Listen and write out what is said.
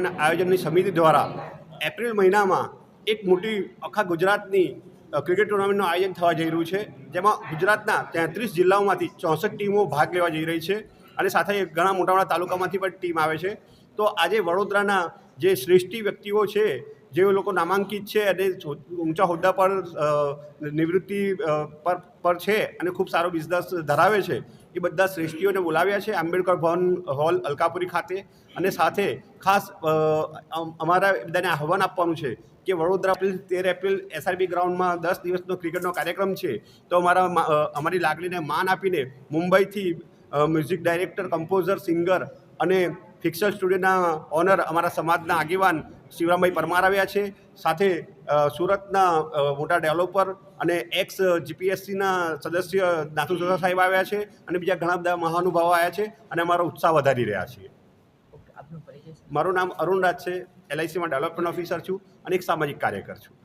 આયોજનની સમિતિ દ્વારા એપ્રિલ મહિનામાં એક મોટી આખા ગુજરાતની ક્રિકેટ ટુર્નામેન્ટનું આયોજન થવા જઈ રહ્યું છે, જેમાં ગુજરાતના 33 જિલ્લાઓમાંથી 64 ટીમો ભાગ લેવા જઈ રહી છે અને સાથે ઘણા મોટા તાલુકામાંથી પણ ટીમ આવે છે. તો આજે વડોદરાના જે શ્રેષ્ઠ વ્યક્તિઓ છે, જે લોકો નામાંકિત છે અને ઊંચા હોદ્દા પર નિવૃત્તિ પર છે અને ખૂબ સારો બિઝનેસ ધરાવે છે, એ બધા શ્રેષ્ઠીઓને બોલાવ્યા છે આંબેડકર ભવન હોલ અલકાપુરી ખાતે. અને સાથે ખાસ અમારા બધાને આહ્વાન આપવાનું છે કે વડોદરા 13 એપ્રિલ SRB ગ્રાઉન્ડમાં 10 દિવસનો ક્રિકેટનો કાર્યક્રમ છે. તો અમારી લાગણીને માન આપીને મુંબઈથી મ્યુઝિક ડાયરેક્ટર, કમ્પોઝર, સિંગર અને ફિક્સર સ્ટુડિયોના ઓનર અમારા સમાજના આગેવાન શિવરામભાઈ પરમાર આવ્યા છે. સાથે સુરતના મોટા ડેવલપર અને એક્સ GPSCના સદસ્ય નાથુ સોઢા સાહેબ આવ્યા છે અને બીજા ઘણા બધા મહાનુભાવો આવ્યા છે અને અમારો ઉત્સાહ વધારી રહ્યા છીએ. મારું નામ અરુણ રાજ છે, LICમાં ડેવલપમેન્ટ ઓફિસર છું અને એક સામાજિક કાર્યકર છું.